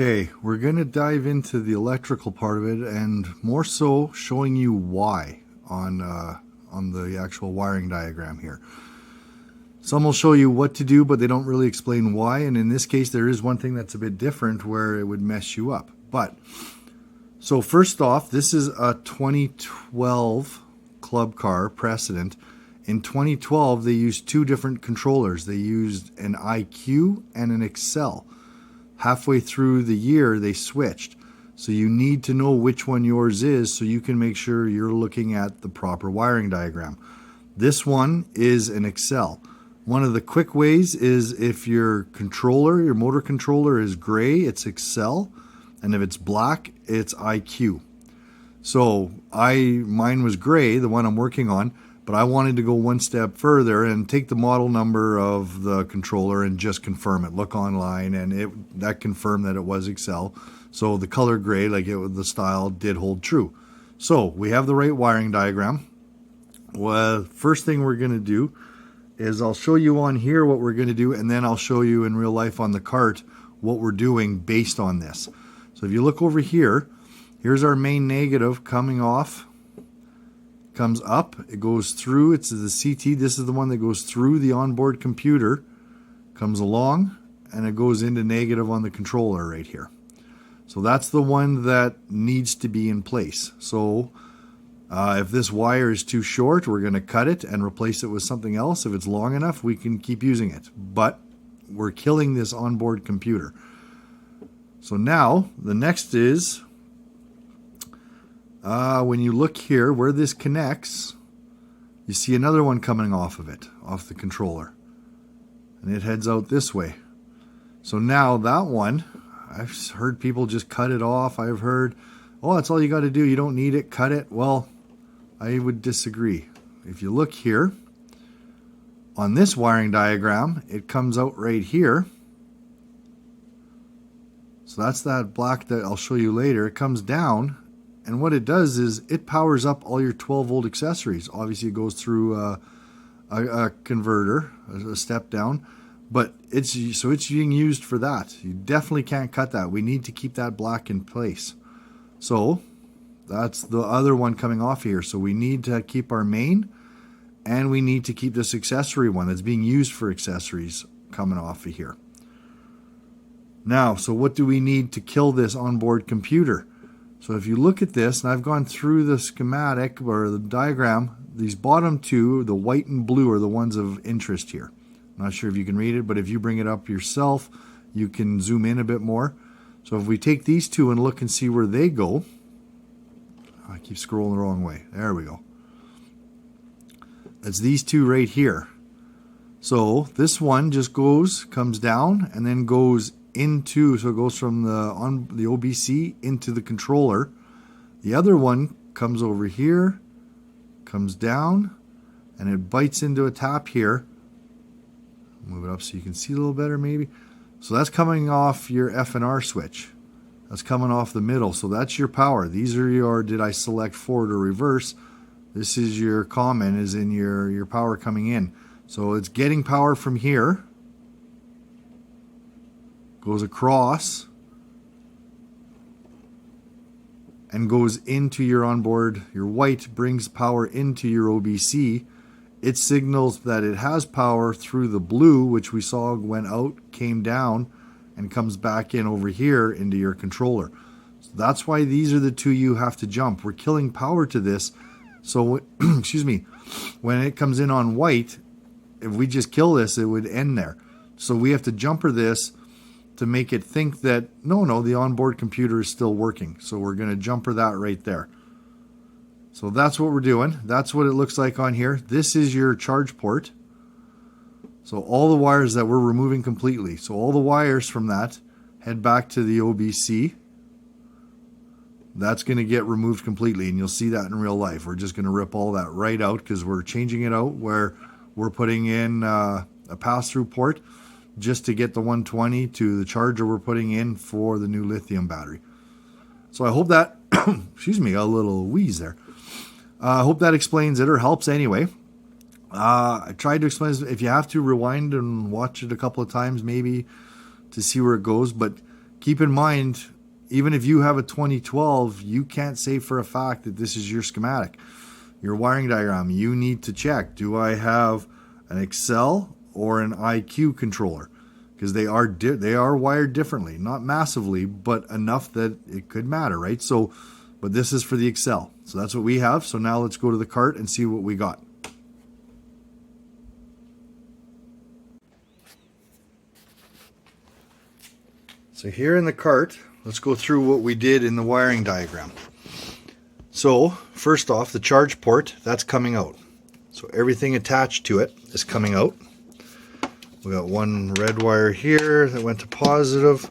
Okay, we're going to dive into the electrical part of it, and more so showing you why on the actual wiring diagram here. Some will show you what to do, but they don't really explain why, and in this case there is one thing that's a bit different where it would mess you up. So first off, this is a 2012 Club Car Precedent. In 2012 they used two different controllers. They used an IQ and an Excel. Halfway through the year they switched. So you need to know which one yours is so you can make sure you're looking at the proper wiring diagram. This one is an Excel. One of the quick ways is if your controller, your motor controller is gray, it's Excel, and if it's black, it's IQ. So mine was gray, the one I'm working on, but I wanted to go one step further and take the model number of the controller and just confirm it. Look online, and that confirmed that it was Excel. So the color gray, the style, did hold true. So we have the right wiring diagram. Well, first thing we're going to do is I'll show you on here what we're going to do, and then I'll show you in real life on the cart what we're doing based on this. So if you look over here, here's our main negative coming off. Comes up, it goes through, it's the CT, this is the one that goes through the onboard computer, comes along, and it goes into negative on the controller right here. So that's the one that needs to be in place. So if this wire is too short, we're going to cut it and replace it with something else. If it's long enough, we can keep using it. But we're killing this onboard computer. So now, the next is, when you look here where this connects, you see another one coming off of it, off the controller. And it heads out this way. So now that one, I've heard people just cut it off. I've heard, oh, that's all you got to do. You don't need it. Cut it. Well, I would disagree. If you look here, on this wiring diagram, it comes out right here. So that's that black that I'll show you later. It comes down. And what it does is it powers up all your 12-volt accessories. Obviously, it goes through a converter, a step down, but it's being used for that. You definitely can't cut that. We need to keep that black in place. So that's the other one coming off here. So we need to keep our main, and we need to keep this accessory one that's being used for accessories coming off of here. Now, so what do we need to kill this onboard computer? So if you look at this, and I've gone through the schematic or the diagram, these bottom two, the white and blue, are the ones of interest here. I'm not sure if you can read it, but if you bring it up yourself, you can zoom in a bit more. So if we take these two and look and see where they go, I keep scrolling the wrong way. There we go. It's these two right here. So this one just comes down, and then goes into, so it goes from the OBC into the controller. The other one comes over here, comes down, and it bites into a tap here. Move it up so you can see a little better maybe. So that's coming off your F&R switch. That's coming off the middle. So that's your power. These are your, did I select forward or reverse? This is your common, is in your power coming in. So it's getting power from here, goes across, and goes into your onboard. Your white brings power into your OBC. It signals that it has power through the blue, which we saw went out, came down, and comes back in over here into your controller. So that's why these are the two you have to jump. We're killing power to this. So, excuse me, when it comes in on white, if we just kill this, it would end there. So we have to jumper this to make it think that, no, the onboard computer is still working. So we're going to jumper that right there. So that's what we're doing. That's what it looks like on here. This is your charge port. So all the wires that we're removing completely. So all the wires from that head back to the OBC. That's going to get removed completely, and you'll see that in real life. We're just going to rip all that right out because we're changing it out where we're putting in a pass-through port just to get the 120 to the charger we're putting in for the new lithium battery. So I hope that, excuse me, a little wheeze there. I hope that explains it or helps anyway. I tried to explain this. If you have to, rewind and watch it a couple of times maybe to see where it goes. But keep in mind, even if you have a 2012, you can't say for a fact that this is your schematic, your wiring diagram. You need to check, do I have an Excel or an IQ controller? Because they are wired differently, not massively, but enough that it could matter, right? So, but this is for the Excel. So that's what we have. So now let's go to the cart and see what we got. So here in the cart, let's go through what we did in the wiring diagram. So first off, the charge port, that's coming out. So everything attached to it is coming out. We got one red wire here that went to positive.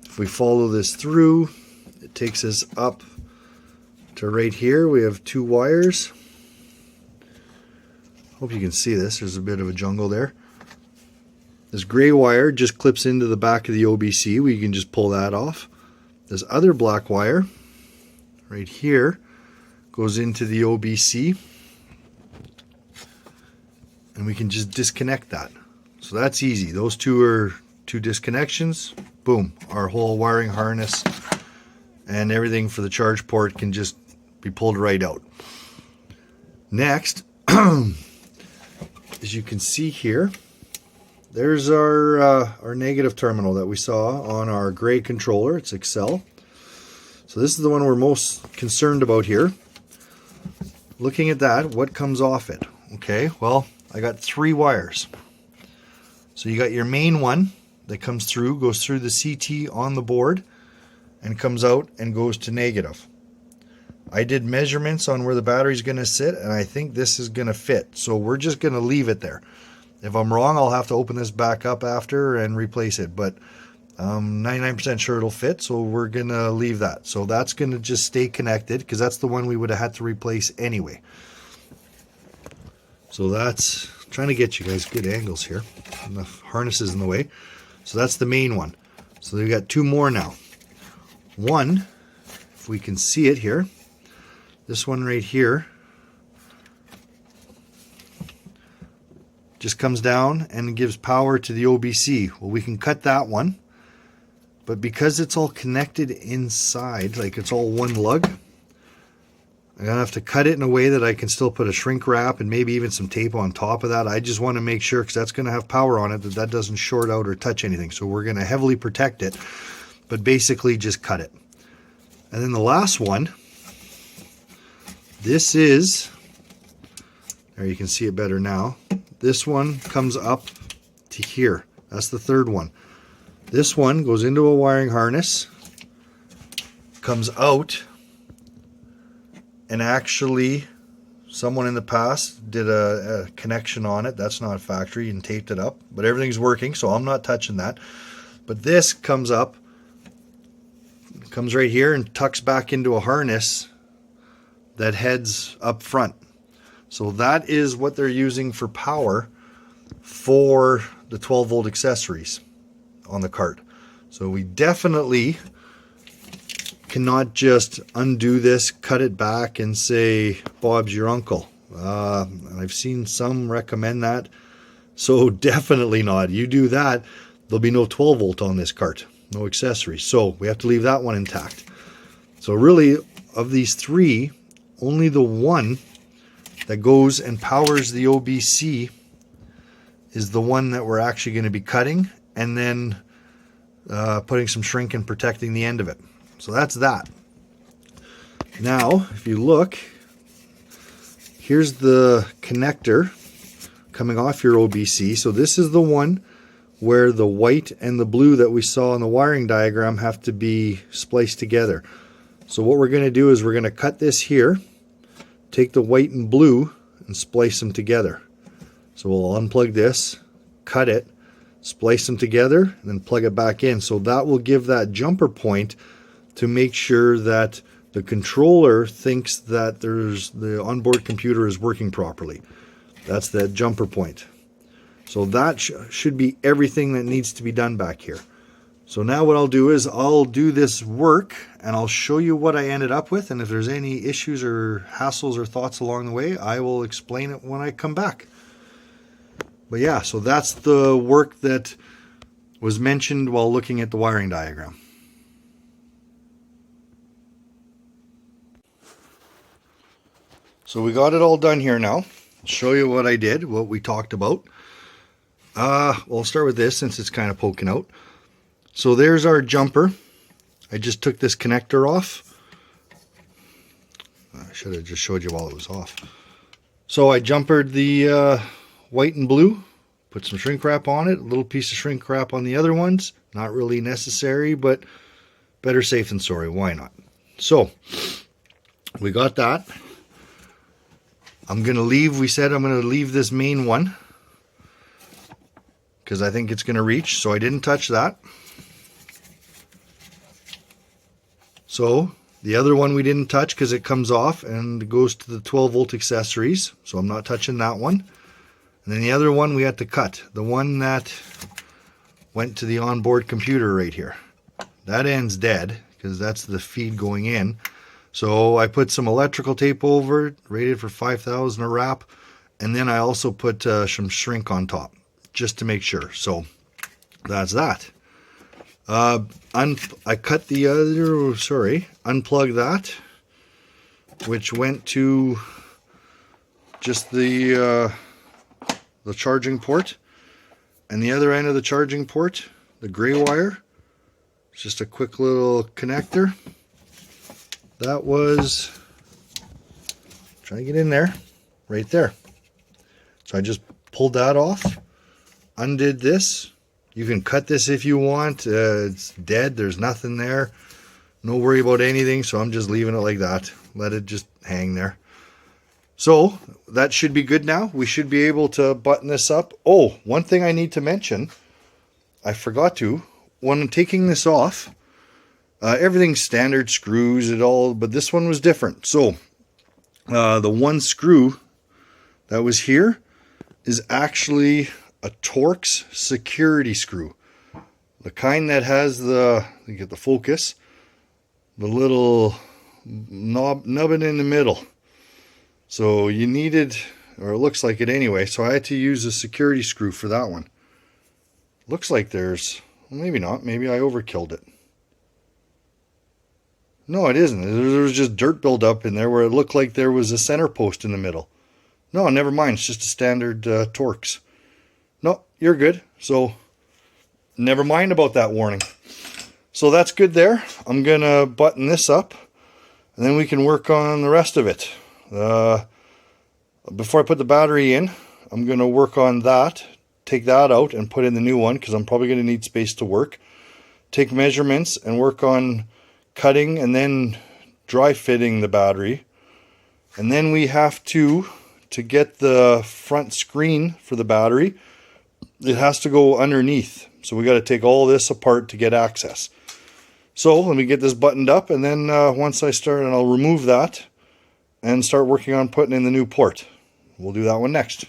If we follow this through, it takes us up to right here. We have two wires. Hope you can see this. There's a bit of a jungle there. This gray wire just clips into the back of the OBC. We can just pull that off. This other black wire right here goes into the OBC, and we can just disconnect that. So that's easy. Those two are two disconnections. Boom. Our whole wiring harness and everything for the charge port can just be pulled right out. Next, as you can see here, there's our negative terminal that we saw on our gray controller. It's Excel. So this is the one we're most concerned about here. Looking at that, what comes off it? Okay, well, I got three wires. So you got your main one that comes through, goes through the CT on the board, and comes out and goes to negative. I did measurements on where the battery's going to sit, and I think this is going to fit. So we're just going to leave it there. If I'm wrong, I'll have to open this back up after and replace it, but I'm 99% sure it'll fit, so we're going to leave that. So that's going to just stay connected, because that's the one we would have had to replace anyway. So that's trying to get you guys good angles here. Enough harnesses in the way. So that's the main one. So we've got two more now. One, if we can see it here, this one right here just comes down and gives power to the OBC. Well, we can cut that one, but because it's all connected inside, like it's all one lug, I'm gonna have to cut it in a way that I can still put a shrink wrap and maybe even some tape on top of that. I just want to make sure, because that's going to have power on it, that that doesn't short out or touch anything. So we're going to heavily protect it, but basically just cut it. And then the last one, this is, there you can see it better now. This one comes up to here. That's the third one. This one goes into a wiring harness, comes out, and actually someone in the past did a connection on it. That's not factory, and taped it up, but everything's working, so I'm not touching that. But this comes up, comes right here and tucks back into a harness that heads up front. So that is what they're using for power for the 12 volt accessories on the cart. So we definitely cannot just undo this, cut it back, and say, Bob's your uncle. I've seen some recommend that. So definitely not. You do that, there'll be no 12 volt on this cart, no accessories. So we have to leave that one intact. So really, of these three, only the one that goes and powers the OBC is the one that we're actually going to be cutting, and then putting some shrink and protecting the end of it. So that's that. Now, if you look, here's the connector coming off your OBC. So this is the one where the white and the blue that we saw in the wiring diagram have to be spliced together. So what we're going to do is we're going to cut this here, take the white and blue, and splice them together. So we'll unplug this, cut it, splice them together, and then plug it back in. So that will give that jumper point to make sure that the controller thinks that the onboard computer is working properly. That's that jumper point. So that should be everything that needs to be done back here. So now what I'll do is I'll do this work and I'll show you what I ended up with, and if there's any issues or hassles or thoughts along the way, I will explain it when I come back. But yeah, so that's the work that was mentioned while looking at the wiring diagram. So we got it all done here now. I'll show you what I did, what we talked about. We'll start with this since it's kind of poking out. So there's our jumper. I just took this connector off. I should have just showed you while it was off. So I jumpered the white and blue, put some shrink wrap on it, a little piece of shrink wrap on the other ones. Not really necessary, but better safe than sorry. Why not? So we got that. I'm going to leave, we said I'm going to leave this main one because I think it's going to reach, so I didn't touch that. So the other one we didn't touch because it comes off and goes to the 12 volt accessories, so I'm not touching that one. And then the other one we had to cut, the one that went to the onboard computer right here. That end's dead because that's the feed going in. So I put some electrical tape over it, rated for 5,000 a wrap, and then I also put some shrink on top just to make sure. So that's that. I cut the other, unplugged that, which went to just the charging port, and the other end of the charging port, the gray wire, it's just a quick little connector. That was, try to get in there, right there. So I just pulled that off, undid this. You can cut this if you want. It's dead. There's nothing there. No worry about anything. So I'm just leaving it like that. Let it just hang there. So that should be good now. We should be able to button this up. Oh, one thing I need to mention. I forgot to. When I'm taking this off, everything's standard screws and all, but this one was different. So the one screw that was here is actually a Torx security screw, the kind that has the, you get the focus, the little nubbin in the middle. So you needed, or it looks like it anyway, so I had to use a security screw for that one. Looks like there's, well, maybe not, maybe I overkilled it. No, it isn't. There was just dirt buildup in there where it looked like there was a center post in the middle. No, never mind, it's just a standard Torx. No, you're good. So never mind about that warning. So that's good there. I'm going to button this up and then we can work on the rest of it. Before I put the battery in, I'm going to work on that. Take that out and put in the new one because I'm probably going to need space to work. Take measurements and work on cutting and then dry fitting the battery. And then we have to get the front screen for the battery, it has to go underneath. So we got to take all this apart to get access. So let me get this buttoned up, and then once I start, and I'll remove that and start working on putting in the new port. We'll do that one next.